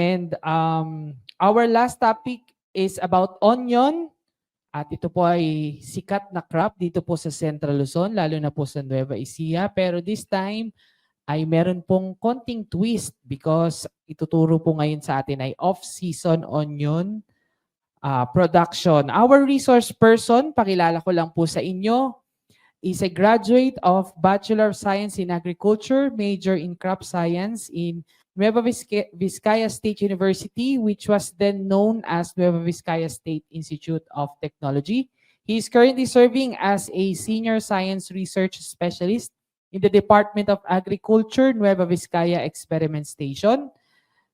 And our last topic is about onion. At ito po ay sikat na crop dito po sa Central Luzon, lalo na po sa Nueva Ecija. Pero this time ay meron pong konting twist because ituturo po ngayon sa atin ay off-season onion production. Our resource person, pakilala ko lang po sa inyo, is a graduate of Bachelor of Science in Agriculture, major in Crop Science in Nueva Vizcaya State University, which was then known as Nueva Vizcaya State Institute of Technology. He is currently serving as a Senior Science Research Specialist in the Department of Agriculture, Nueva Vizcaya Experiment Station.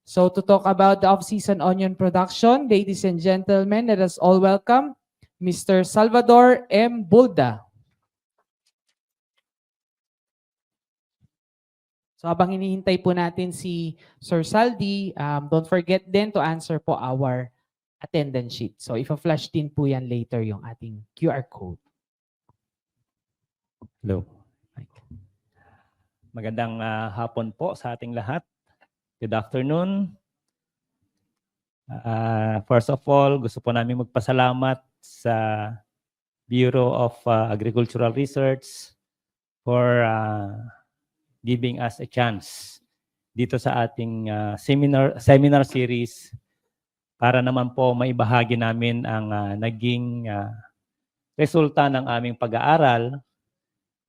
So to talk about the off-season onion production, ladies and gentlemen, let us all welcome Mr. Salvador M. Bulda. So habang hinihintay po natin si Sir Saldi, don't forget din to answer po our attendance sheet. So ipa-flash din po yan later yung ating QR code. Hello. Magandang hapon po sa ating lahat. Good afternoon. First of all, gusto po namin magpasalamat sa Bureau of Agricultural Research for giving us a chance dito sa ating seminar series para naman po maibahagi namin ang naging resulta ng aming pag-aaral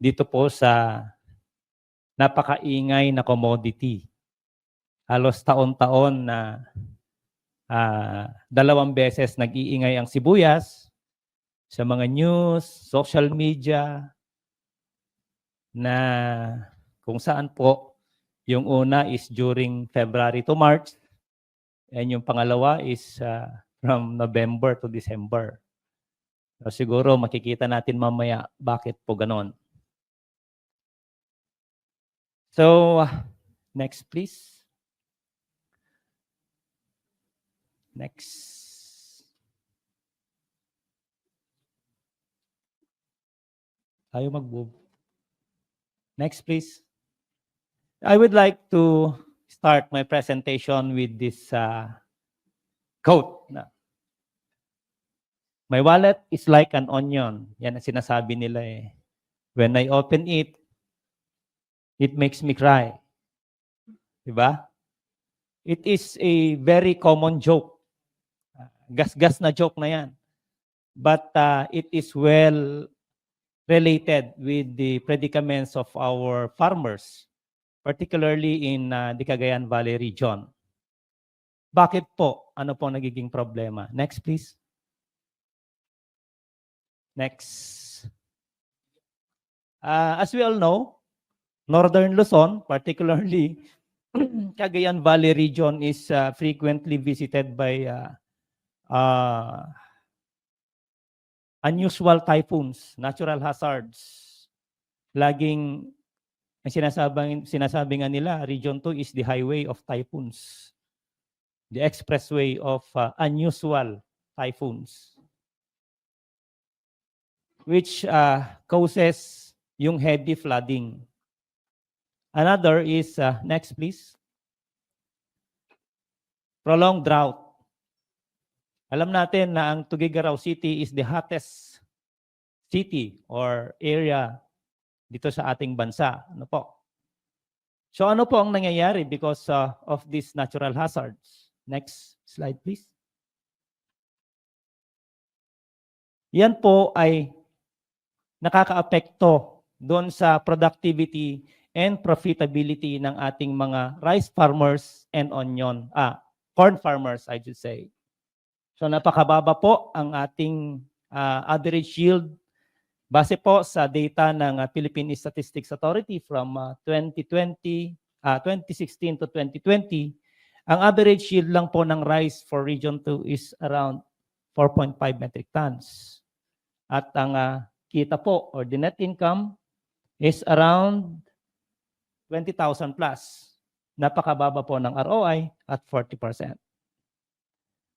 dito po sa napakaingay na commodity. Halos taon-taon na 2 beses nag-iingay ang sibuyas sa mga news, social media, na kung saan po yung una is during February to March and yung pangalawa is from November to December. So siguro makikita natin mamaya bakit po ganon. So next please. Next. Tayo mag-move. Next, please. I would like to start my presentation with this quote. My wallet is like an onion. Yan ang sinasabi nila eh. When I open it, it makes me cry. Diba? It is a very common joke. Gas-gas na joke na yan. But it is well related with the predicaments of our farmers, particularly in the Cagayan Valley region. Bakit po? Ano po nagiging problema? Next, please. Next. As we all know, Northern Luzon, particularly Cagayan Valley region, is frequently visited by unusual typhoons, natural hazards. Laging ang sinasabi nga nila, Region 2 is the highway of typhoons. The expressway of unusual typhoons. Which causes yung heavy flooding. Another is, next please. Prolonged drought. Alam natin na ang Tuguegarao City is the hottest city or area dito sa ating bansa. Ano po? So ano po ang nangyayari because of these natural hazards? Next slide please. Yan po ay nakakaapekto doon sa productivity and profitability ng ating mga rice farmers and corn farmers, I should say. So napakababa po ang ating average yield base po sa data ng Philippine Statistics Authority from 2016 to 2020. Ang average yield lang po ng rice for Region 2 is around 4.5 metric tons. At ang kita po or the net income is around 20,000 plus. Napakababa po ng ROI at 40%.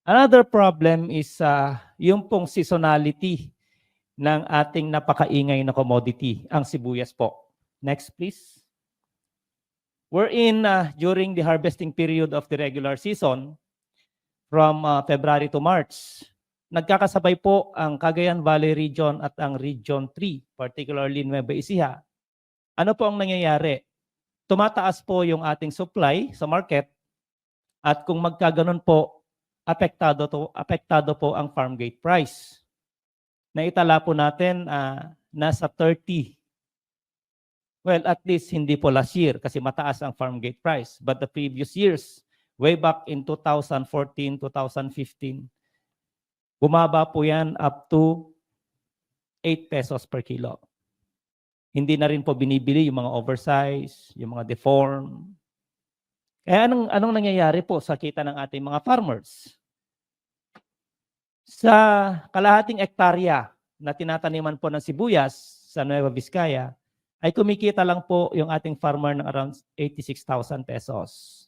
Another problem is yung pong seasonality ng ating napakaingay na commodity, ang sibuyas po. Next, please. Wherein during the harvesting period of the regular season, from February to March, nagkakasabay po ang Cagayan Valley Region at ang Region 3, particularly Nueva Ecija. Ano po ang nangyayari? Tumataas po yung ating supply sa market at kung magkaganon po, apektado po ang farm gate price. Naitala po natin nasa 30. Well, at least hindi po last year kasi mataas ang farm gate price. But the previous years, way back in 2014, 2015, bumaba po yan up to 8 pesos per kilo. Hindi na rin po binibili yung mga oversize, yung mga deform. Kaya anong nangyayari po sa kita ng ating mga farmers? Sa kalahating ektarya na tinataniman po ng sibuyas sa Nueva Vizcaya, ay kumikita lang po yung ating farmer ng around 86,000 pesos.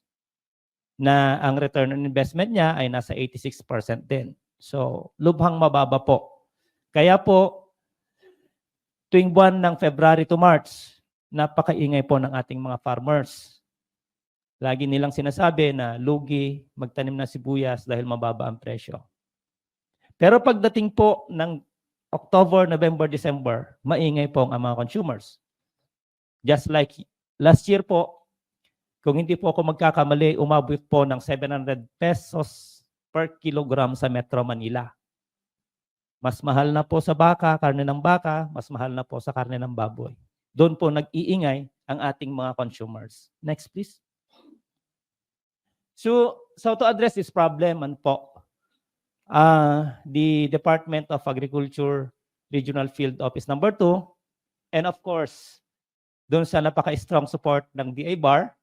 Na ang return on investment niya ay nasa 86% din. So, lubhang mababa po. Kaya po, tuwing buwan ng February to March, napakaingay po ng ating mga farmers. Lagi nilang sinasabi na lugi magtanim ng sibuyas dahil mababa ang presyo. Pero pagdating po ng October, November, December, maingay po ang mga consumers. Just like last year po, kung hindi po ako magkakamali, umabot po ng 700 pesos per kilogram sa Metro Manila. Mas mahal na po sa baka, karne ng baka, mas mahal na po sa karne ng baboy. Doon po nag-iingay ang ating mga consumers. Next, please. So to address this problem, the Department of Agriculture Regional Field Office number 2, and of course, doon sa napaka-strong support ng DA-BAR,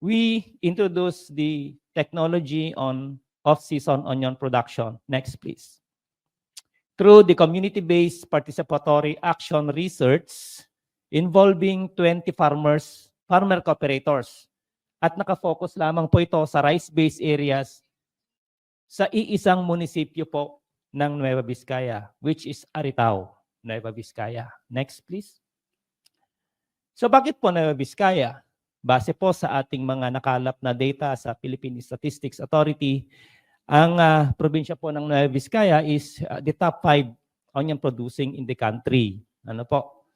we introduce the technology on off-season onion production. Next, please. Through the community-based participatory action research involving 20 farmer cooperators. At nakafocus lamang po ito sa rice-based areas sa iisang munisipyo po ng Nueva Vizcaya, which is Aritao, Nueva Vizcaya. Next, please. So bakit po Nueva Vizcaya? Base po sa ating mga nakalap na data sa Philippine Statistics Authority, ang probinsya po ng Nueva Vizcaya is the top 5 onion producing in the country. Ano po?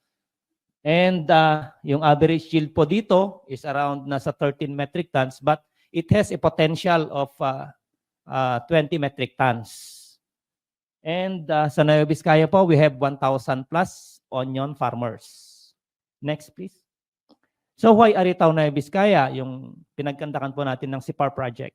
And yung average yield po dito is around nasa 13 metric tons, but it has a potential of 20 metric tons. And sa Nueva Vizcaya po, we have 1,000 plus onion farmers. Next, please. So why Aritao Nueva Vizcaya? Yung pinagkandakan po natin ng SIPAR project.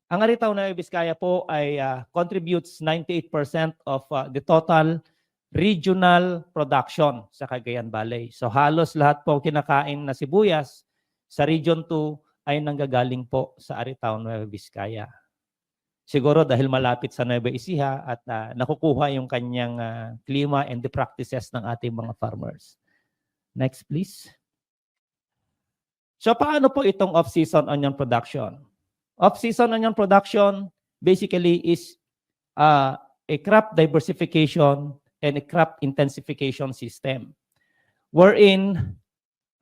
Ang Aritao Nueva Vizcaya po ay contributes 98% of the total regional production sa Cagayan Valley. So halos lahat po kinakain na sibuyas sa Region 2 ay nanggagaling po sa Aritao Nueva Vizcaya. Siguro dahil malapit sa Nueva Ecija at nakukuha yung kanyang klima and the practices ng ating mga farmers. Next, please. So paano po itong off-season onion production? Off-season onion production basically is a crop diversification and a crop intensification system wherein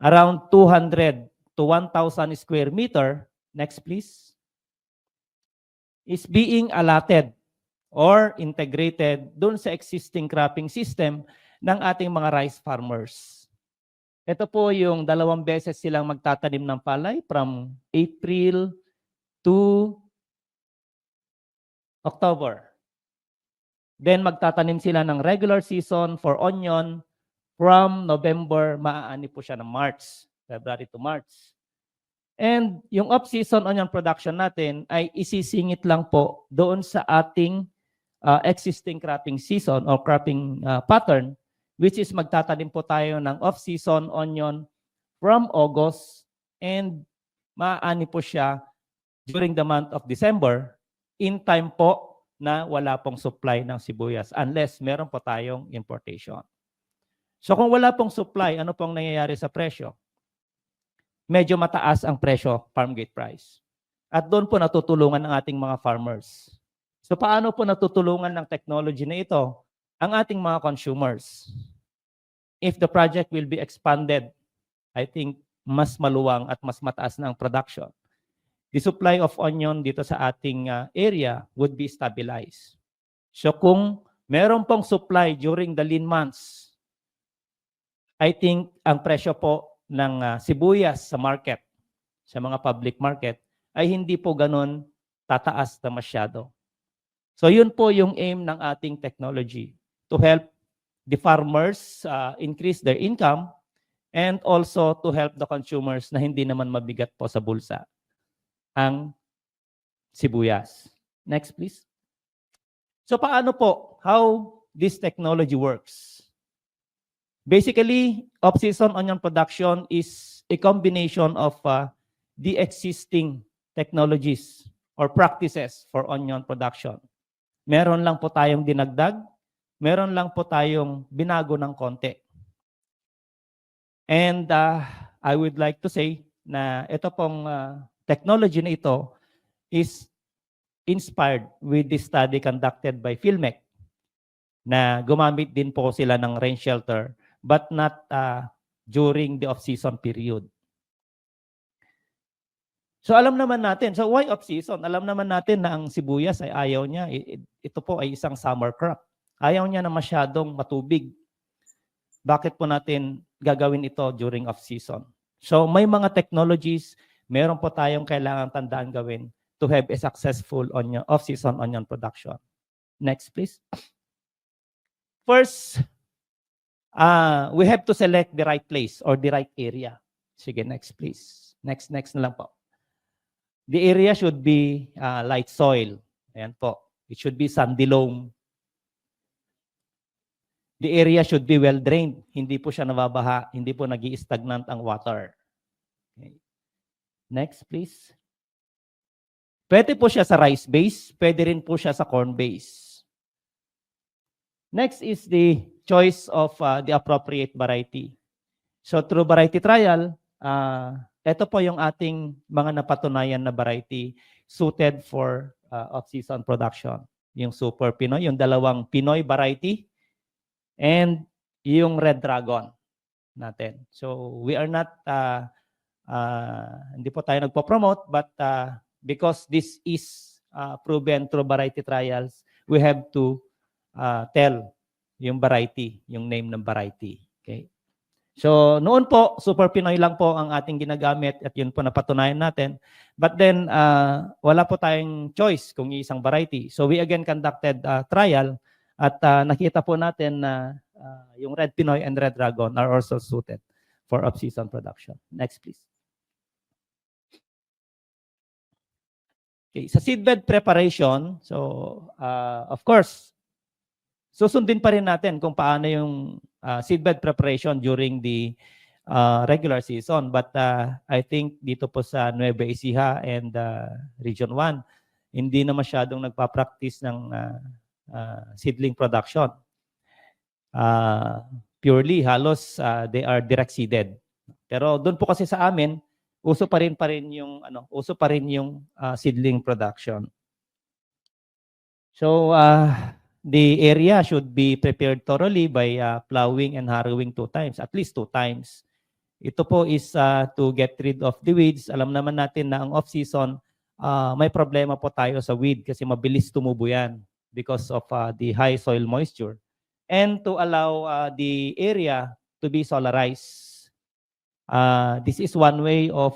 around 200 to 1,000 square meter, next please, is being allotted or integrated dun sa existing cropping system ng ating mga rice farmers. Ito po yung 2 beses silang magtatanim ng palay from April to October. Then magtatanim sila ng regular season for onion from November, maaani po siya ng March, February to March. And yung off-season onion production natin ay isisingit lang po doon sa ating existing cropping season or cropping pattern, which is magtatanim po tayo ng off-season onion from August and maaani po siya during the month of December in time po na wala pong supply ng sibuyas unless meron po tayong importation. So kung wala pong supply, ano pong nangyayari sa presyo? Medyo mataas ang presyo, farm gate price. At doon po natutulungan ng ating mga farmers. So paano po natutulungan ng technology na ito ang ating mga consumers? If the project will be expanded, I think mas maluwang at mas mataas na ang production, the supply of onion dito sa ating area would be stabilized. So kung meron pong supply during the lean months, I think ang presyo po ng sibuyas sa market, sa mga public market, ay hindi po ganun tataas na masyado. So yun po yung aim ng ating technology, to help the farmers increase their income and also to help the consumers na hindi naman mabigat po sa bulsa ang sibuyas. Next, please. So paano po? How this technology works? Basically, off-season onion production is a combination of the existing technologies or practices for onion production. Meron lang po tayong dinagdag, meron lang po tayong binago ng konti. And I would like to say na ito pong technology na ito is inspired with the study conducted by PhilMec na gumamit din po sila ng rain shelter but not during the off-season period. So alam naman natin, so why off-season? Alam naman natin na ang sibuyas ay ayaw niya. Ito po ay isang summer crop. Ayaw niya na masyadong matubig. Bakit po natin gagawin ito during off-season? So may mga technologies, meron po tayong kailangang tandaan gawin to have a successful off-season onion production. Next, please. First, we have to select the right place or the right area. Sige, next, please. Next na lang po. The area should be light soil. Ayan po. It should be sandy loam. The area should be well drained. Hindi po siya nababaha. Hindi po nag-i-stagnant ang water. Okay. Next, please. Pwede po siya sa rice base. Pwede rin po siya sa corn base. Next is the choice of the appropriate variety. So through variety trial, ito po yung ating mga napatunayan na variety suited for off-season production. Yung Super Pinoy, yung dalawang Pinoy variety, and yung Red Dragon natin. So we are not, hindi po tayo nagpo-promote, but because this is proven through variety trials, we have to tell yung variety, yung name ng variety. Okay? So noon po, Super Pinoy lang po ang ating ginagamit at yun po napatunayan natin. But then, wala po tayong choice kung isang variety. So we again conducted a trial at nakita po natin na yung Red Pinoy and Red Dragon are also suited for off-season production. Next, please. Okay, sa seedbed preparation, so of course, susundin pa rin natin kung paano yung seedbed preparation during the regular season. But I think dito po sa Nueva Ecija and Region 1, hindi na masyadong nagpa-practice ng seedling production. Purely, halos they are direct seeded. Pero doon po kasi sa amin, uso pa rin yung seedling production. So the area should be prepared thoroughly by plowing and harrowing 2 times, at least 2 times. Ito po is to get rid of the weeds. Alam naman natin na ang off-season, may problema po tayo sa weed kasi mabilis tumubo yan because of the high soil moisture. And to allow the area to be solarized. This is one way of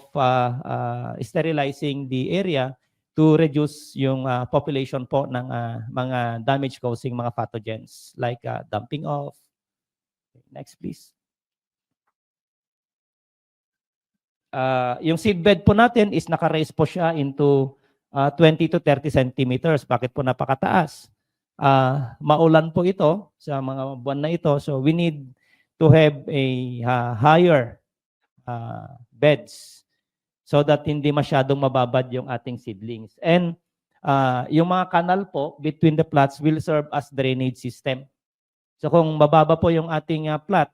sterilizing the area to reduce yung population po ng mga damage-causing mga pathogens like dumping off. Next, please. Yung seedbed po natin is naka-raise po siya into 20 to 30 centimeters. Bakit po napakataas? Maulan po ito sa mga buwan na ito. So we need to have a higher beds so that hindi masyadong mababad yung ating seedlings. And yung mga kanal po between the plots will serve as drainage system. So kung mababa po yung ating plot,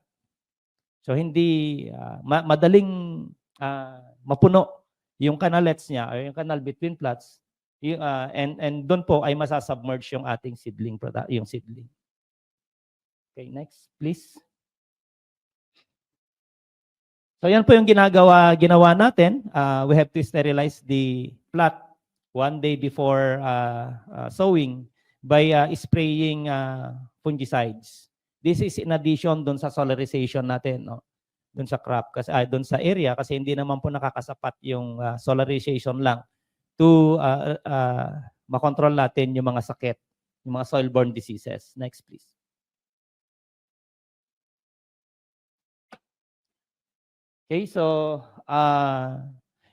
so hindi madaling mapuno yung canalets niya o yung canal between plots, and doon po ay masasubmerge yung ating seedling yung seedling. Okay, next, please. So yan po yung ginawa natin. We have to sterilize the plot 1 day before sowing by spraying fungicides. This is in addition doon sa solarization natin, no? Doon sa crop, kasi doon sa area, kasi hindi naman po nakakasapat yung solarization lang to makontrol natin yung mga sakit, yung mga soil-borne diseases. Next, please. Okay, so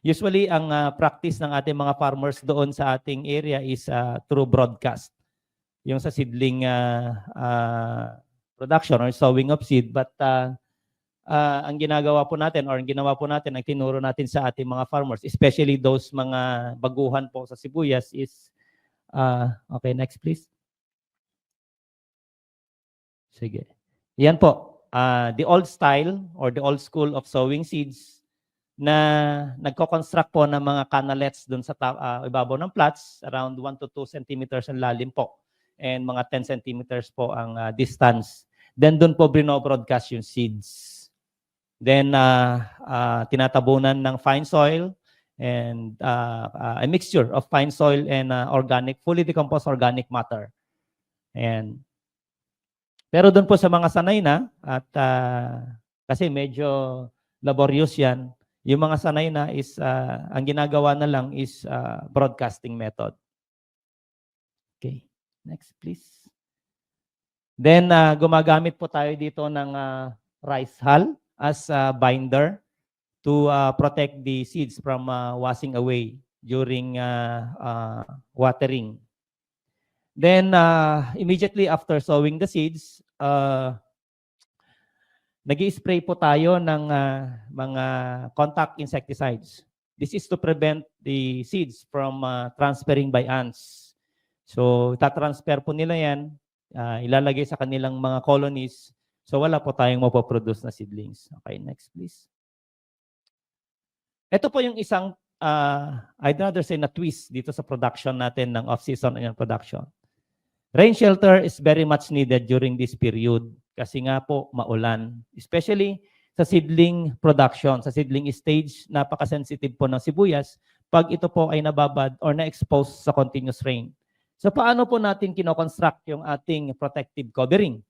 usually ang practice ng ating mga farmers doon sa ating area is through broadcast. Yung sa seedling production or sowing of seed, but ang ginagawa po natin or ang ginawa po natin, ang tinuro natin sa ating mga farmers, especially those mga baguhan po sa sibuyas is, okay, next please. Sige. Yan po, the old style or the old school of sowing seeds na nagko-construct po ng mga canalets doon sa ibabaw ng plots, around 1 to 2 centimeters ang lalim po and mga 10 centimeters po ang distance. Then doon po binobroadcast yung seeds. Then tinatabunan ng fine soil and a mixture of fine soil and organic, fully decomposed organic matter. And pero doon po sa mga sanay na at kasi medyo laborious yan, yung mga sanay na is ang ginagawa na lang is broadcasting method. Okay, next please. Then gumagamit po tayo dito ng rice hull as a binder to protect the seeds from washing away during watering. Then immediately after sowing the seeds, nag-i-spray po tayo ng mga contact insecticides. This is to prevent the seeds from transferring by ants. So tatransfer po nila yan, ilalagay sa kanilang mga colonies. So wala po tayong mapoproduce na seedlings. Okay, next please. Ito po yung isang, I'd rather say na twist dito sa production natin ng off-season and production. Rain shelter is very much needed during this period kasi nga po maulan. Especially sa seedling production, sa seedling stage, napaka-sensitive po ng sibuyas pag ito po ay nababad or na-expose sa continuous rain. So paano po natin kinoconstruct yung ating protective covering?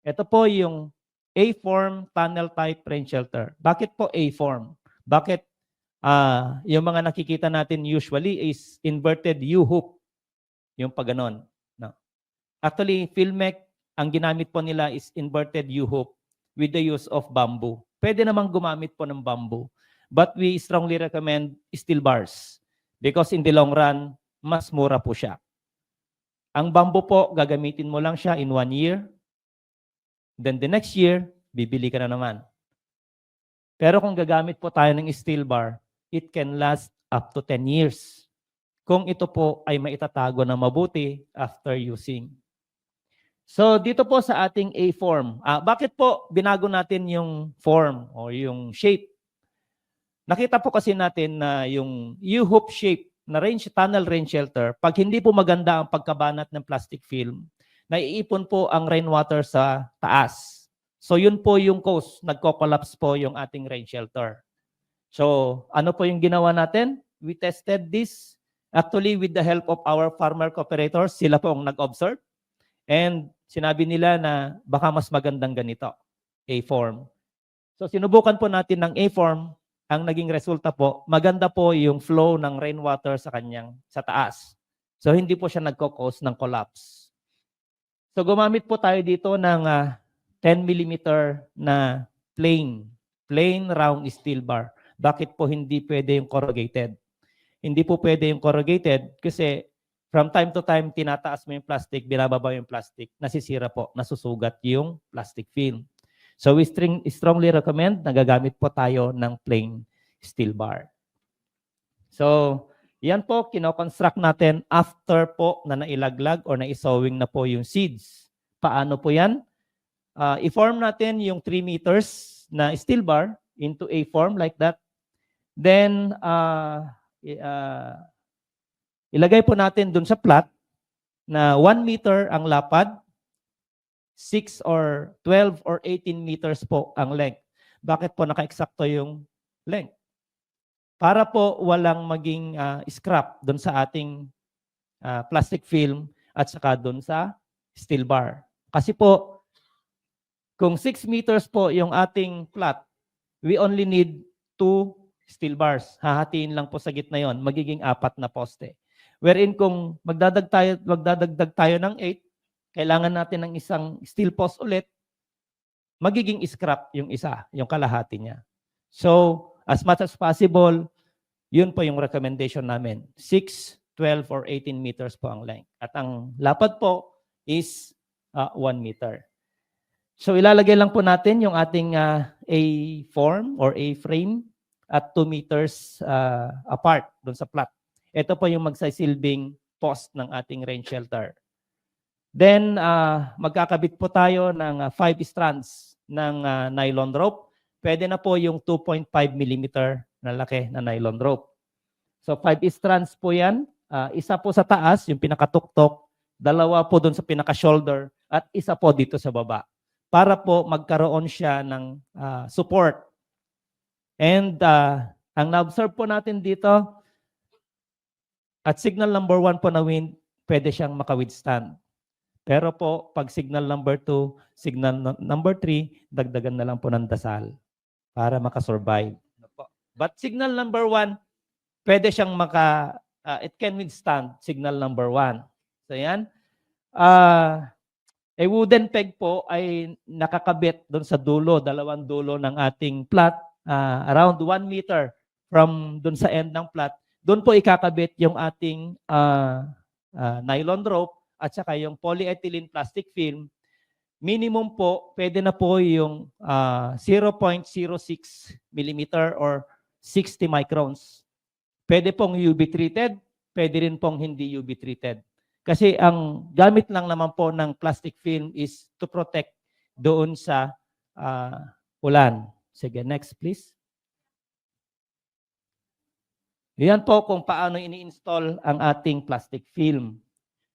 Ito po yung A-form tunnel type rain shelter. Bakit po A-form? Bakit yung mga nakikita natin usually is inverted U-hoop, yung paganon. No. Actually, Filmec, ang ginamit po nila is inverted U-hoop with the use of bamboo. Pwede namang gumamit po ng bamboo. But we strongly recommend steel bars because in the long run, mas mura po siya. Ang bamboo po, gagamitin mo lang siya in 1 year. Then the next year, bibili ka na naman. Pero kung gagamit po tayo ng steel bar, it can last up to 10 years. Kung ito po ay maitatago na mabuti after using. So dito po sa ating A-form, bakit po binago natin yung form o yung shape? Nakita po kasi natin na yung U-hoop shape na tunnel rain shelter, pag hindi po maganda ang pagkabanat ng plastic film, naiipon po ang rainwater sa taas. So yun po yung cause, nagko-collapse po yung ating rain shelter. So ano po yung ginawa natin? We tested this actually with the help of our farmer cooperators. Sila po ang nag-observe. And sinabi nila na baka mas magandang ganito, A-form. So sinubukan po natin ng A-form. Ang naging resulta po, maganda po yung flow ng rainwater sa taas. So hindi po siya nagko-cause ng collapse. So gumamit po tayo dito ng 10 mm na plain round steel bar. Bakit po hindi pwede yung corrugated? Hindi po pwede yung corrugated kasi from time to time, tinataas mo yung plastic, binababa yung plastic, nasisira po, nasusugat yung plastic film. So we strongly recommend na gagamit po tayo ng plain steel bar. So yan po, kinoconstruct natin after po na nailaglag or naisowing na po yung seeds. Paano po yan? I-form natin yung 3 meters na steel bar into a form like that. Then, ilagay po natin dun sa plot na 1 meter ang lapad, 6 or 12 or 18 meters po ang length. Bakit po naka-eksakto yung length? Para po walang maging scrap doon sa ating plastic film at saka doon sa steel bar. Kasi po, kung 6 meters po yung ating plot, we only need 2 steel bars. Hahatiin lang po sa gitna yon, magiging 4 na poste. Wherein kung magdadagdag tayo ng 8, kailangan natin ng isang steel post ulit, magiging scrap yung isa, yung kalahati niya. So, as much as possible, yun po yung recommendation namin. 6, 12, or 18 meters po ang length. At ang lapad po is 1 meter. So ilalagay lang po natin yung ating A-form or A-frame at 2 meters apart doon sa plot. Ito po yung magsasilbing post ng ating rain shelter. Then magkakabit po tayo ng 5 strands ng nylon rope. Pwede na po yung 2.5 mm na laki na nylon rope. So 5 strands po yan. Isa po sa taas, yung pinakatuktok. 2 po doon sa pinaka-shoulder. At isa po dito sa baba. Para po magkaroon siya ng support. And ang na-observe po natin dito, at signal number 1 po na wind, pwede siyang maka-withstand. Pero po, pag signal number 2, signal number 3, dagdagan na lang po ng dasal para makasurvive. But signal number 1, pwede siyang it can withstand signal number 1. So yan. A wooden peg po ay nakakabit doon sa dulo, 2 dulo ng ating plot, around 1 meter from doon sa end ng plot. Doon po ikakabit yung ating nylon rope at saka yung polyethylene plastic film. Minimum po, pwede na po yung 0.06 mm or 60 microns. Pwede pong UV treated, pwede rin pong hindi UV treated. Kasi ang gamit lang naman po ng plastic film is to protect doon sa ulan. Sige, next please. Yan po kung paano ini-install ang ating plastic film.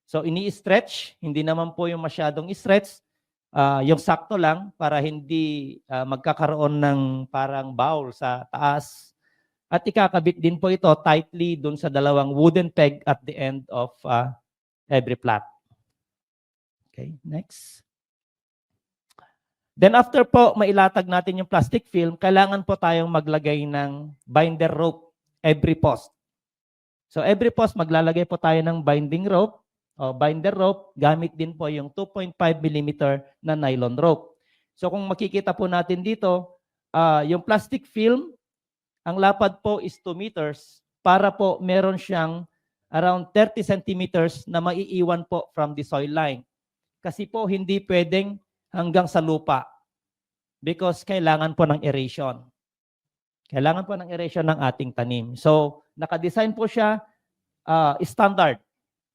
So ini-stretch, hindi naman po yung masyadong stretch, yung sakto lang para hindi magkakaroon ng parang bowl sa taas. At ikakabit din po ito tightly doon sa 2 wooden peg at the end of every plot. Okay, next. Then after po mailatag natin yung plastic film, kailangan po tayong maglagay ng binder rope every post. So every post maglalagay po tayo ng binding rope o binder rope, gamit din po yung 2.5 mm na nylon rope. So kung makikita po natin dito, yung plastic film, ang lapad po is 2 meters para po meron siyang around 30 centimeters na maiiwan po from the soil line. Kasi po hindi pwedeng hanggang sa lupa because kailangan po ng aeration. Kailangan po ng aeration ng ating tanim. So, nakadesign po siya standard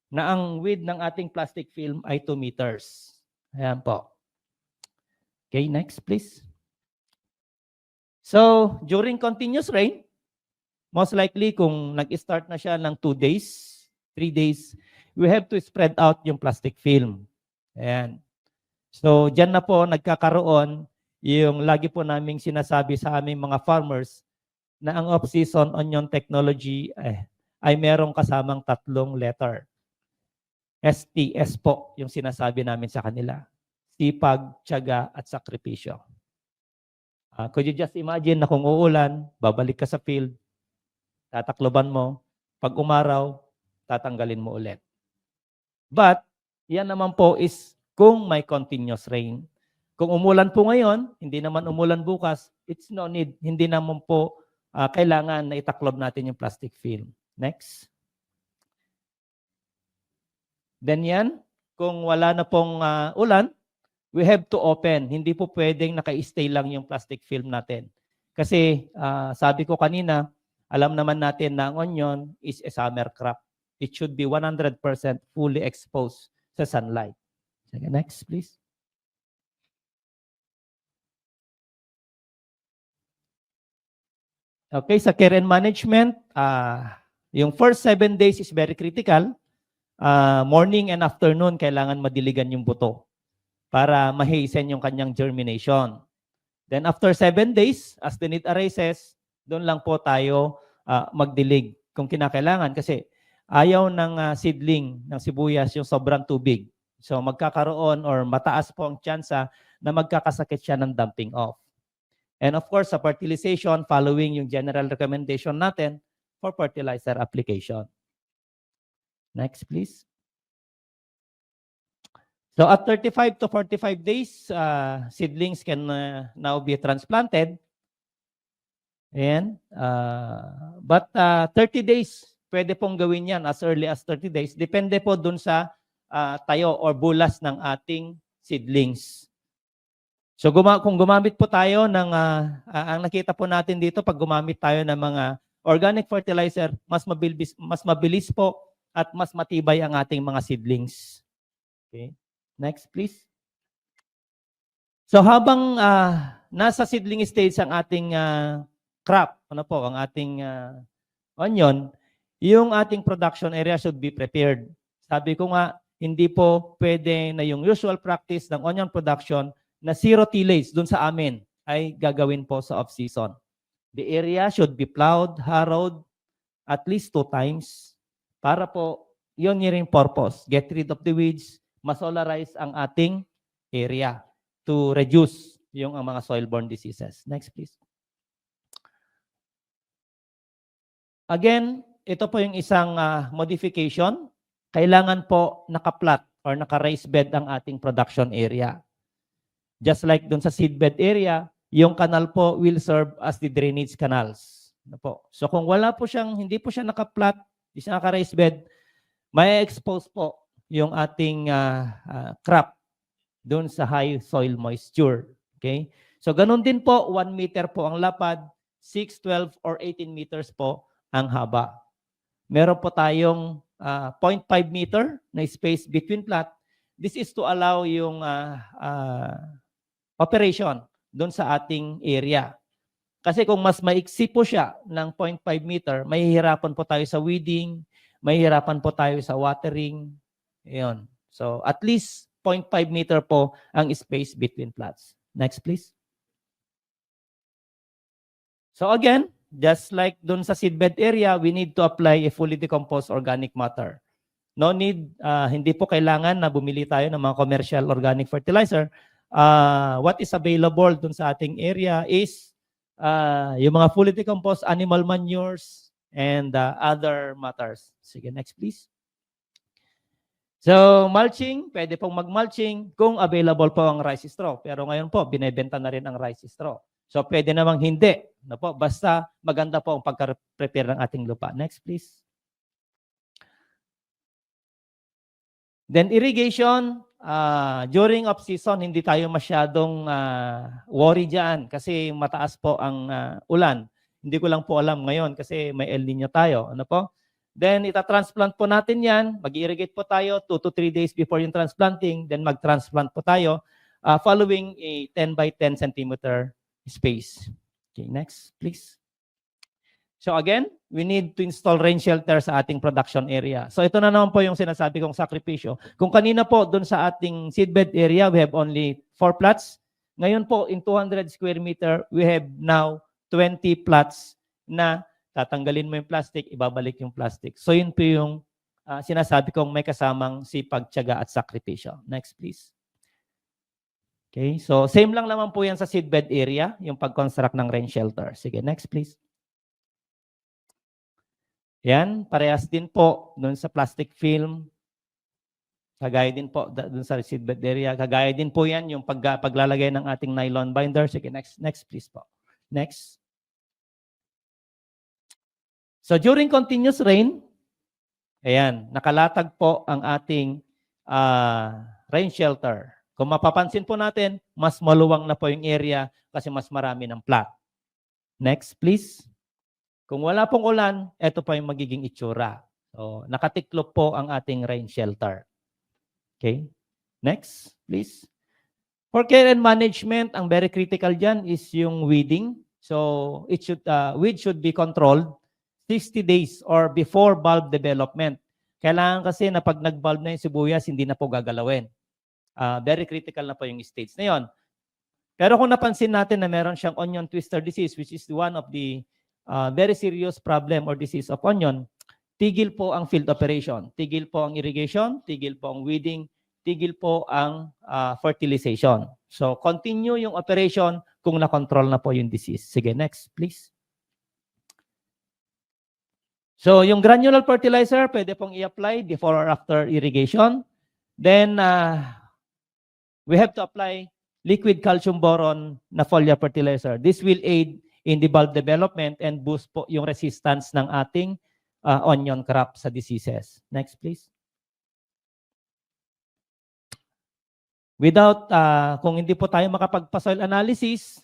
na ang width ng ating plastic film ay 2 meters. Ayan po. Okay, next please. So, during continuous rain, most likely kung nag-start na siya ng 2 days, 3 days, we have to spread out yung plastic film. Ayan. So, dyan na po nagkakaroon yung lagi po naming sinasabi sa aming mga farmers na ang off-season onion technology ay merong kasamang 3 letter. STS po yung sinasabi namin sa kanila. Sipag, tiyaga, at sakripisyo. Could you just imagine na kung uulan, babalik ka sa field, tatakloban mo, pag umaraw, tatanggalin mo ulit. But, yan naman po is kung may continuous rain. Kung umulan po ngayon, hindi naman umulan bukas, it's no need. Hindi naman po kailangan na itaklob natin yung plastic film. Next. Then yan, kung wala na pong ulan, we have to open. Hindi po pwedeng naka-stay lang yung plastic film natin. Kasi sabi ko kanina, alam naman natin na ang onion is a summer crop. It should be 100% fully exposed sa sunlight. Sige, next, please. Okay, sa care and management, yung first 7 days is very critical. Morning and afternoon, kailangan madiligan yung buto para mahasten yung kanyang germination. Then after 7 days, as the need arises, doon lang po tayo magdilig kung kinakailangan kasi ayaw ng seedling ng sibuyas yung sobrang tubig. So magkakaroon or mataas po ang tsansa na magkakasakit siya ng dumping off. And of course, sa fertilization, following yung general recommendation natin for fertilizer application. Next, please. So at 35 to 45 days, seedlings can now be transplanted. And, but 30 days, pwede pong gawin yan as early as 30 days. Depende po dun sa tayo or bulas ng ating seedlings. So kung gumamit po tayo ng, ang nakita po natin dito, pag gumamit tayo ng mga organic fertilizer, mas mabilis po at mas matibay ang ating mga seedlings. Okay. Next, please. So habang nasa seedling stage ang ating crop, ano po, ang ating onion, yung ating production area should be prepared. Sabi ko nga, hindi po pwede na yung usual practice ng onion production na zero tillage dun sa amin ay gagawin po sa off-season. The area should be plowed, harrowed at least 2 times para po yun yung purpose. Get rid of the weeds, masolarize ang ating area to reduce yung mga soil-borne diseases. Next, please. Again, ito po yung isang modification. Kailangan po naka-plot or naka-raised bed ang ating production area. Just like dun sa seedbed area, yung canal po will serve as the drainage canals. Ano po? So kung wala po siyang, hindi po siya naka-plot, hindi siya naka-raised bed, may expose po yung ating crop dun sa high soil moisture. Okay? So ganun din po, 1 meter po ang lapad, 6, 12, or 18 meters po ang haba. Meron po tayong 0.5 meter na space between plot. This is to allow yung operation doon sa ating area. Kasi kung mas maiksi po siya ng 0.5 meter, mahihirapan po tayo sa weeding, mahihirapan po tayo sa watering. Ayun. So at least 0.5 meter po ang space between plots. Next, please. So again, just like doon sa seedbed area, we need to apply a fully decomposed organic matter. No need, hindi po kailangan na bumili tayo ng mga commercial organic fertilizer. What is available dun sa ating area is yung mga fully decomposed animal manures and other matters. Sige, next please. So, mulching, pwede pong mag-mulching kung available po ang rice straw. Pero ngayon po, binebenta na rin ang rice straw. So, pwede namang hindi. No po? Basta maganda po ang pagka-prepare ng ating lupa. Next please. Then irrigation, during off-season, hindi tayo masyadong worry dyan kasi mataas po ang ulan. Hindi ko lang po alam ngayon kasi may El Niño tayo. Ano po? Then itatransplant po natin yan. Mag-irrigate po tayo 2 to 3 days before yung transplanting. Then mag-transplant po tayo following a 10 by 10 centimeter space. Okay, next please. So again, we need to install rain shelter sa ating production area. So ito na naman po yung sinasabi kong sakripisyo. Kung kanina po doon sa ating seedbed area, we have only 4 plots. Ngayon po, in 200 square meter, we have now 20 plots na tatanggalin mo yung plastic, ibabalik yung plastic. So yun po yung sinasabi kong may kasamang sipag, tiyaga at sakripisyo. Next please. Okay, so same lang naman po yan sa seedbed area, yung pag-construct ng rain shelter. Sige, next please. Yan, parehas din po doon sa plastic film. Kagaya din po doon sa seedbed area. Kagaya din po yan yung paglalagay ng ating nylon binder. Sige, next please po. Next. So during continuous rain, ayan, nakalatag po ang ating rain shelter. Kung mapapansin po natin, mas maluwang na po yung area kasi mas marami ng plot. Next please. Kung wala pong ulan, ito pa yung magiging itsura. So, nakatiklop po ang ating rain shelter. Okay? Next, please. For care and management, ang very critical dyan is yung weeding. So, weed should be controlled 60 days or before bulb development. Kailangan kasi na pag nag-bulb na yung sibuyas, hindi na po gagalawin. Very critical na po yung stage na yun. Pero kung napansin natin na meron siyang onion twister disease, which is one of the very serious problem or disease of onion, tigil po ang field operation, tigil po ang irrigation, tigil po ang weeding, tigil po ang fertilization. So continue yung operation kung na-control na po yung disease. Sige, next please. So yung granular fertilizer, pwede pong i-apply before or after irrigation. Then we have to apply liquid calcium boron na foliar fertilizer. This will aid in the bulb development and boost po yung resistance ng ating onion crop sa diseases. Next please. Without, kung hindi po tayo makapagpa-soil analysis,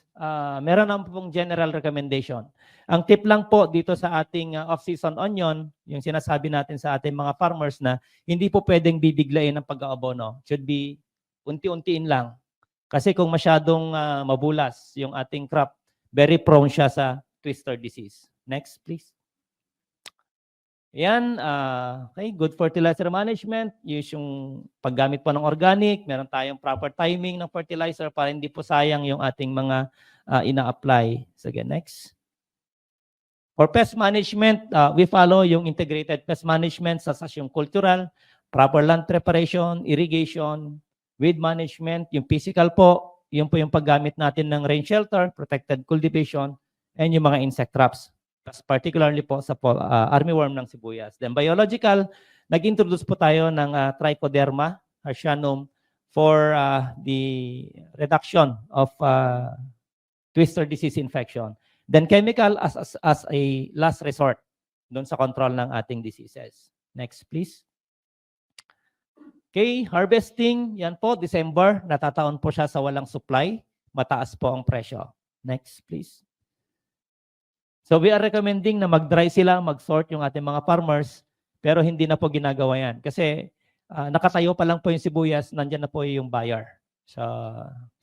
meron naman pong general recommendation. Ang tip lang po dito sa ating off-season onion, yung sinasabi natin sa ating mga farmers na hindi po pwedeng bibiglain ang pag-aabono. Should be unti-untiin lang. Kasi kung masyadong mabulas yung ating crop, very prone siya sa twister disease. Next, please. Yan, okay, good fertilizer management, use yung paggamit po ng organic, meron tayong proper timing ng fertilizer para hindi po sayang yung ating mga ina-apply. Sige, next. For pest management, we follow yung integrated pest management such as yung cultural, proper land preparation, irrigation, weed management, yung physical po, yun po yung paggamit natin ng rain shelter, protected cultivation, and yung mga insect traps. Particularly po sa armyworm ng sibuyas. Then biological, nag-introduce po tayo ng Trichoderma harshanum for the reduction of twister disease infection. Then chemical as a last resort doon sa control ng ating diseases. Next, please. Okay, harvesting, yan po, December, natataon po siya sa walang supply, mataas po ang presyo. Next, please. So we are recommending na mag-dry sila, mag-sort yung ating mga farmers, pero hindi na po ginagawa yan. Kasi nakatayo pa lang po yung sibuyas, nandyan na po yung buyer. So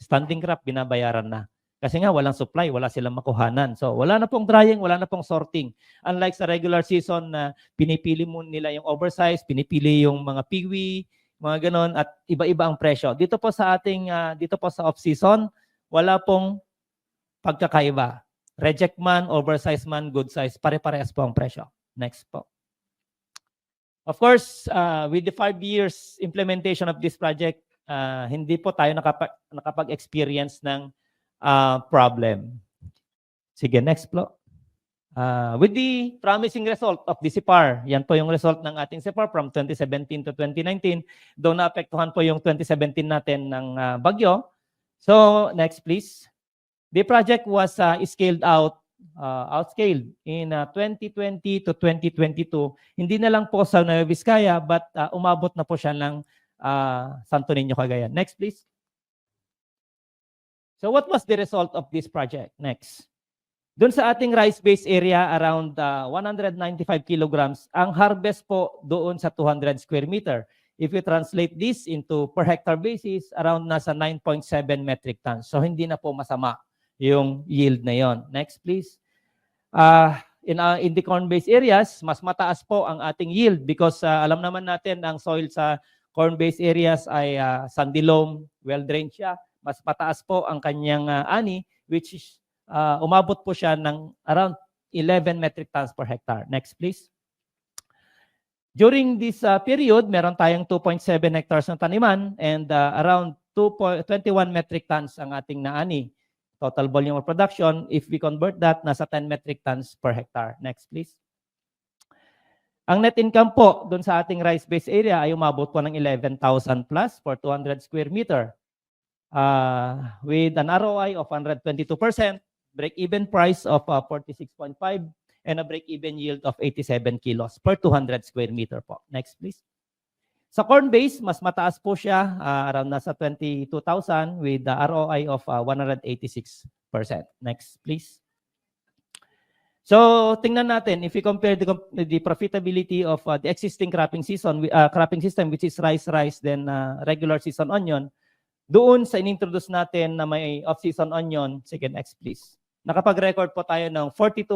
standing crop, binabayaran na. Kasi nga walang supply, wala silang makuhanan. So wala na pong drying, wala na pong sorting. Unlike sa regular season na pinipili mo nila yung oversize, pinipili yung mga piwi, mga ganon, at iba-iba ang presyo. Dito po sa ating, dito po sa off-season, wala pong pagkakaiba. Reject man, oversize man, good size, pare-parehas po ang presyo. Next po. Of course, with the 5 years implementation of this project, hindi po tayo nakapag-experience ng problem. Sige, next po. With the promising result of the CIPAR, yan po yung result ng ating CIPAR from 2017 to 2019, doon naapektuhan po yung 2017 natin ng bagyo. So, next please. The project was scaled out, outscaled in 2020 to 2022. Hindi na lang po sa Nueva Vizcaya, but umabot na po siya ng Santo Niño, Cagayan. Next, please. So what was the result of this project? Next. Doon sa ating rice-based area, around 195 kilograms, ang harvest po doon sa 200 square meter. If you translate this into per hectare basis, around nasa 9.7 metric tons. So hindi na po masama yung yield na yon. Next, please. In the corn-based areas, mas mataas po ang ating yield because alam naman natin ang soil sa corn-based areas ay sandy loam, well-drained siya. Mas mataas po ang kanyang ani, which is umabot po siya ng around 11 metric tons per hectare. Next, please. During this period, meron tayong 2.7 hectares ng taniman and around 21 metric tons ang ating naani. Total volume of production, if we convert that, nasa 10 metric tons per hectare. Next, please. Ang net income po doon sa ating rice-based area ay umabot po ng 11,000 plus for 200 square meter. With an ROI of 122%, break-even price of 46.5, and a break-even yield of 87 kilos per 200 square meter po. Next, please. Sa corn base, mas mataas po siya, around nasa 22,000 with the ROI of 186%. Next, please. So, tingnan natin, if we compare the profitability of the existing cropping system, which is rice, then regular season onion, doon sa in-introduce natin na may off-season onion, sige, next please. Nakapag-record po tayo ng 42%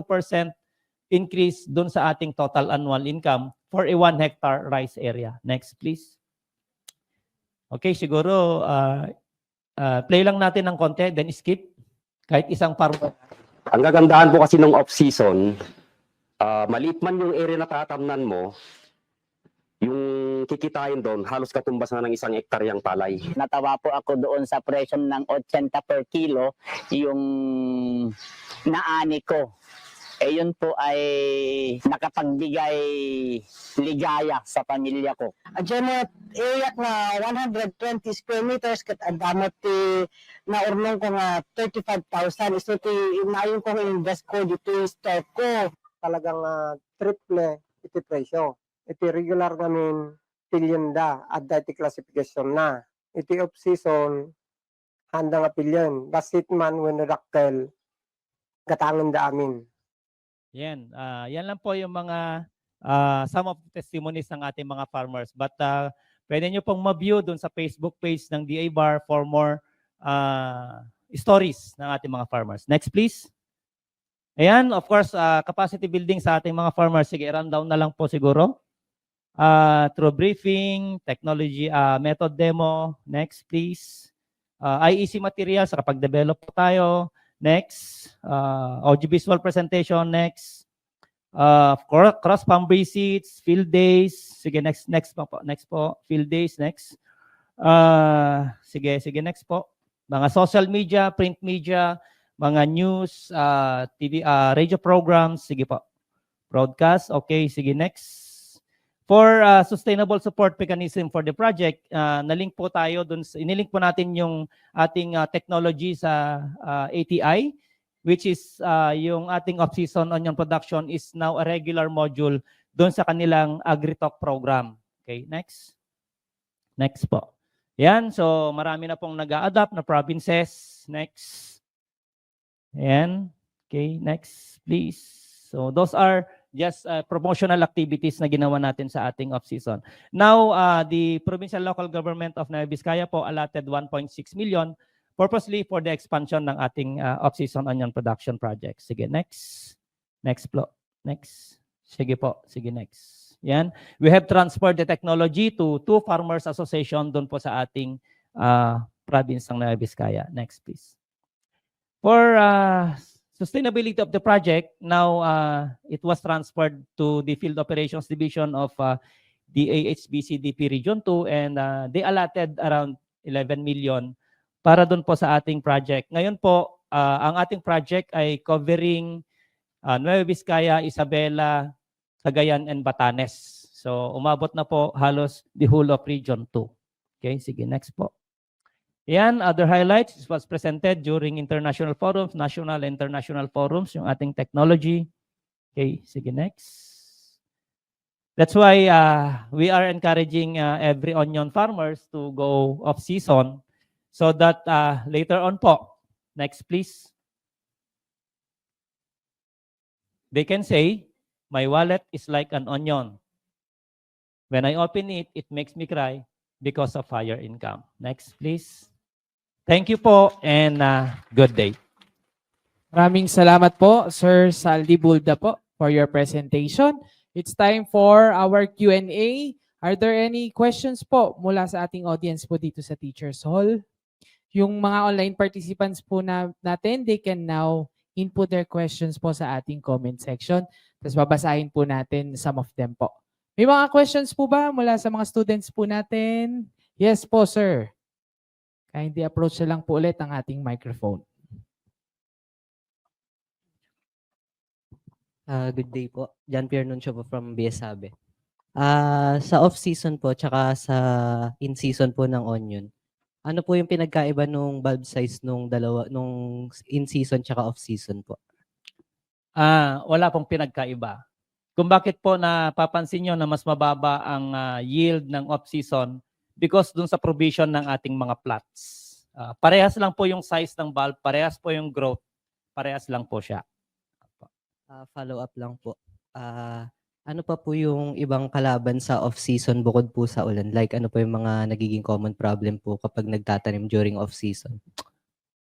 increase doon sa ating total annual income for a 1 hectare rice area. Next, please. Okay, siguro Play lang natin ng konti, then skip. Kahit isang farmer. Ang gagandahan po kasi ng off-season, maliit man yung area na tatamnan mo, yung kikitain doon, halos katumbas na ng 1 hektaryang palay. Natawa po ako doon sa presyo ng 80 per kilo, yung naani ko. Eh yun po ay nakapagbigay ligaya sa pamilya ko. Diyan area na 120 square meters kat adamot ti naurnong ko nga 35,000 iso ti inayon ko invest ko dito yung stock ko talagang triple iti presyo. Iti regular namin pilyenda at dati classification na. Iti off season handa nga pilyon. Basit man when rakkel gatangan da amin. Yan. Yan lang po yung mga some of the testimonies ng ating mga farmers. But pwede nyo pong ma-view dun sa Facebook page ng DA Bar for more stories ng ating mga farmers. Next, please. Ayan, of course, capacity building sa ating mga farmers. Sige, rundown na lang po siguro. Through briefing, technology, method demo. Next, please. IEC materials, kapag-develop po tayo. Next, audiovisual presentation. Next, cross-farm visits, field days. Sige, next po. Field days, next. Sige, next po. Mga social media, print media, mga news, TV, radio programs. Sige po. Broadcast. Okay, sige, next. For sustainable support mechanism for the project, nalink po tayo dun, inilink po natin yung ating technology sa ATI, which is yung ating off-season onion production is now a regular module dun sa kanilang AgriTalk program. Okay, next. Next po. Yan, so marami na pong nag-a-adapt na provinces. Next. Ayan. Okay, next, please. So those are just promotional activities na ginawa natin sa ating off-season. Now, the Provincial Local Government of Nueva Vizcaya po allotted 1.6 million purposely for the expansion ng ating off-season onion production project. Sige, next. Next po. Next. Sige po. Sige, next. Yan. We have transferred the technology to 2 farmers association doon po sa ating province ng Nueva Vizcaya. Next, please. For sustainability of the project, now it was transferred to the Field Operations Division of the AHBCDP Region 2 and they allotted around 11 million para doon po sa ating project. Ngayon po, ang ating project ay covering Nueva Vizcaya, Isabela, Cagayan, and Batanes. So umabot na po halos the whole of Region 2. Okay, sige, next po. Yan, other highlights. This was presented during international forums, national and international forums, yung ating technology. Okay, sige, next. That's why we are encouraging every onion farmers to go off-season so that later on po, next please, they can say, my wallet is like an onion. When I open it, it makes me cry because of higher income. Next, please. Thank you po and good day. Maraming salamat po, Sir Saldi Bulda po, for your presentation. It's time for our Q&A. Are there any questions po mula sa ating audience po dito sa Teachers Hall? Yung mga online participants po natin, they can now input their questions po sa ating comment section. Tapos babasahin po natin some of them po. May mga questions po ba mula sa mga students po natin? Yes po, sir. Kindly approach na lang po ulit ang ating microphone. Good day po. John Pierre Nuncio po from BSABE. Sa off-season po, tsaka sa in-season po ng onion, ano po yung pinagkaiba nung bulb size nung dalawa, nung in-season tsaka off-season po? Wala pong pinagkaiba. Kung bakit po napapansin nyo na mas mababa ang yield ng off-season, because dun sa provision ng ating mga plots. Parehas lang po yung size ng bulb, parehas po yung growth, parehas lang po siya. Follow up lang po. Ano pa po yung ibang kalaban sa off-season bukod po sa ulan? Like ano po yung mga nagiging common problem po kapag nagtatanim during off-season?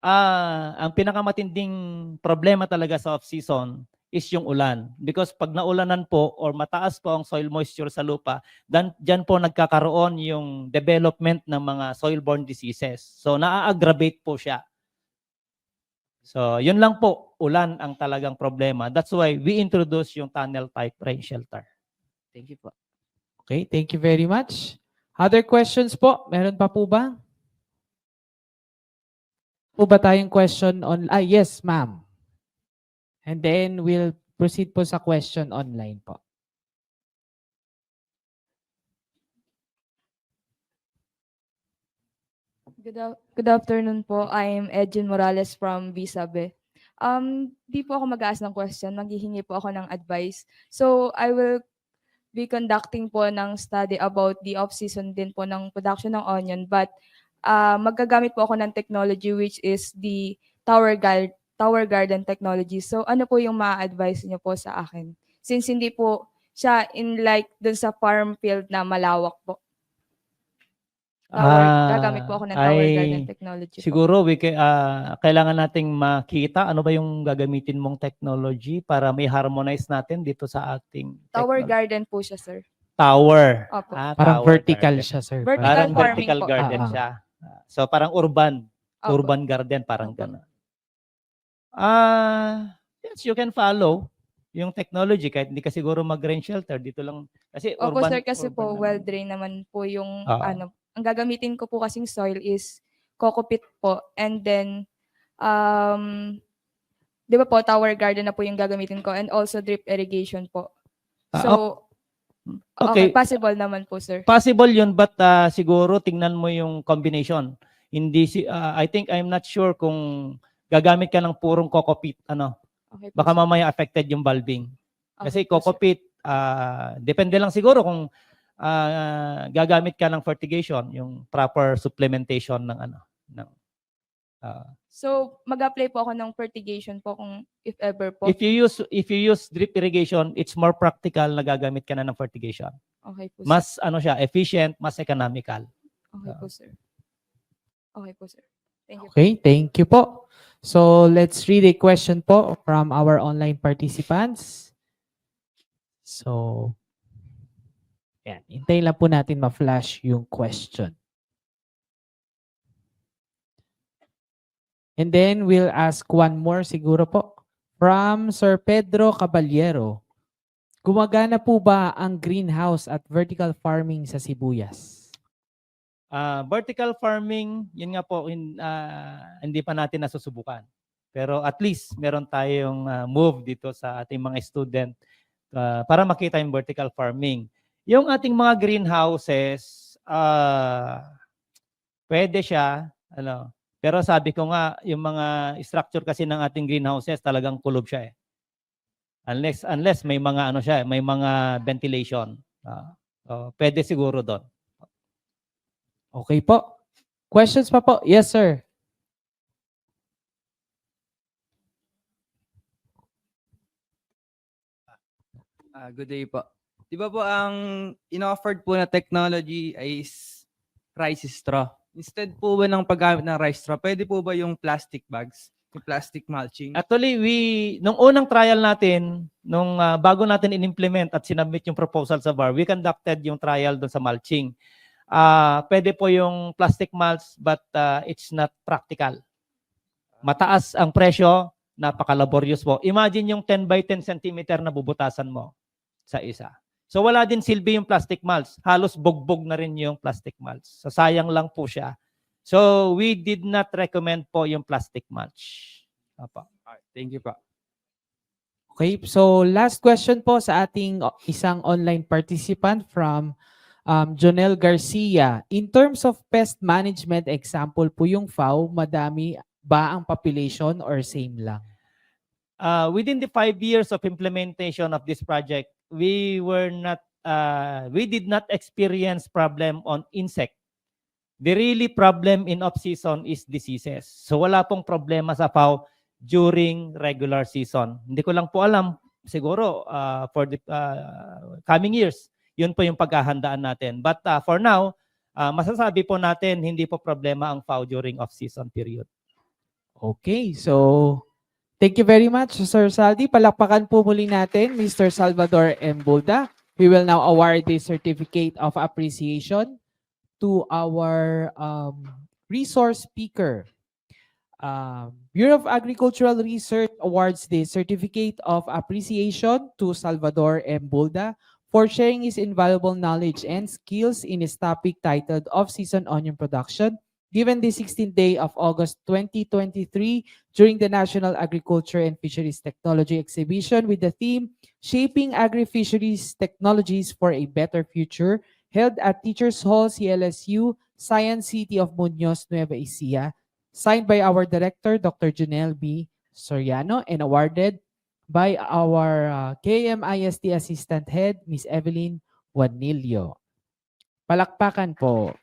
Ang pinakamatinding problema talaga sa off-season is yung ulan. Because pag naulanan po or mataas po ang soil moisture sa lupa, dyan po nagkakaroon yung development ng mga soil-borne diseases. So naa-aggravate po siya. So yun lang po, ulan ang talagang problema. That's why we introduce yung tunnel type rain shelter. Thank you po. Okay, thank you very much. Other questions po? Meron pa po ba? Po ba tayong question on... yes, ma'am. And then we'll proceed po sa question online po. Good afternoon po. I'm Edgin Morales from Bisabe. Di po ako mag-aas ng question, maghihingi po ako ng advice. So, I will be conducting po ng study about the off-season din po ng production ng onion, but magagamit po ako ng technology which is the tower garden technology. So, ano po yung ma-advise niyo po sa akin? Since hindi po siya in like dun sa farm field na malawak po. Gagamit po ako ng tower garden technology. Siguro kailangan nating makita ano ba yung gagamitin mong technology para may harmonize natin dito sa ating Tower technology. garden po siya, sir. Tower. Opo. Parang Tower vertical garden. siya, sir. Vertical Parang farming vertical po. garden Ah, ah. siya. So parang urban. Opo. Urban garden, parang Opo. gano'n. Yes, you can follow yung technology kahit hindi ka siguro mag-rain shelter dito lang kasi Opo, urban. sir, kasi po urban well naman. drain naman po yung Ah. ang gagamitin ko po kasing soil is coco pit po, and then 'di ba po tower garden na po yung gagamitin ko, and also drip irrigation po. So okay, Okay. possible naman po, sir. Possible yun, but siguro tingnan mo yung combination. I think I'm not sure kung gagamit ka ng purong coco peat, Okay po, baka sir. mamaya affected yung bulbing. Kasi Okay po, coco sir. peat, depende lang siguro kung gagamit ka ng fertigation, yung proper supplementation ng So mag-apply po ako ng fertigation po kung if ever po. if you use drip irrigation, it's more practical na gagamit ka na ng fertigation. Okay po, sir. Mas siya, efficient, mas economical. Okay po, sir. Okay po, sir. Thank you. Okay, thank you po. So let's read a question po from our online participants. So, yan. Hintayin lang po natin ma-flash yung question. And then we'll ask one more siguro po from Sir Pedro Caballero. Gumagana po ba ang greenhouse at vertical farming sa sibuyas? Vertical farming, yun nga po, hindi pa natin nasusubukan. Pero at least meron tayong move dito sa ating mga student para makita yung vertical farming. Yung ating mga greenhouses, pwede siya, pero sabi ko nga, yung mga structure kasi ng ating greenhouses talagang kulob siya eh. Unless may mga may mga ventilation. Pwede siguro doon. Okay po. Questions pa po? Yes, sir. Good day po. Di ba po ang in-offered po na technology ay rice straw? Instead po ba ng paggamit ng rice straw, pwede po ba yung plastic bags, yung plastic mulching? Actually, nung unang trial natin, nung bago natin in-implement at sinubmit yung proposal sa VAR, we conducted yung trial doon sa mulching. Pwede po yung plastic mulch, but it's not practical. Mataas ang presyo, napaka-laborious po. Imagine yung 10 by 10 centimeter na bubutasan mo sa isa. So wala din silbi yung plastic mulch. Halos bugbog na rin yung plastic mulch. So sayang lang po siya. So we did not recommend po yung plastic mulch. Opo. Thank you po. Okay, so last question po sa ating isang online participant from Jonel Garcia. In terms of pest management, example po yung FAO, madami ba ang population or same lang? Within the 5 years of implementation of this project, we did not experience problem on insect. The really problem in off-season is diseases. So wala pong problema sa FAO during regular season. Hindi ko lang po alam, siguro for the coming years, yun po yung paghahandaan natin. But for now, masasabi po natin hindi po problema ang FAO during off-season period. Okay, so Thank you very much, Sir Saldi. Palakpakan po muli natin, Mr. Salvador M. Bulda. We will now award the Certificate of Appreciation to our resource speaker. Bureau of Agricultural Research awards the Certificate of Appreciation to Salvador M. Bulda for sharing his invaluable knowledge and skills in his topic titled Off-Season Onion Production, given the 16th day of August 2023 during the National Agriculture and Fisheries Technology Exhibition with the theme Shaping Agri-Fisheries Technologies for a Better Future, held at Teachers Hall, CLSU, Science City of Muñoz, Nueva Ecija, signed by our director, Dr. Junel B. Soriano, and awarded by our KMIST Assistant Head, Ms. Evelyn Juanillo. Palakpakan po.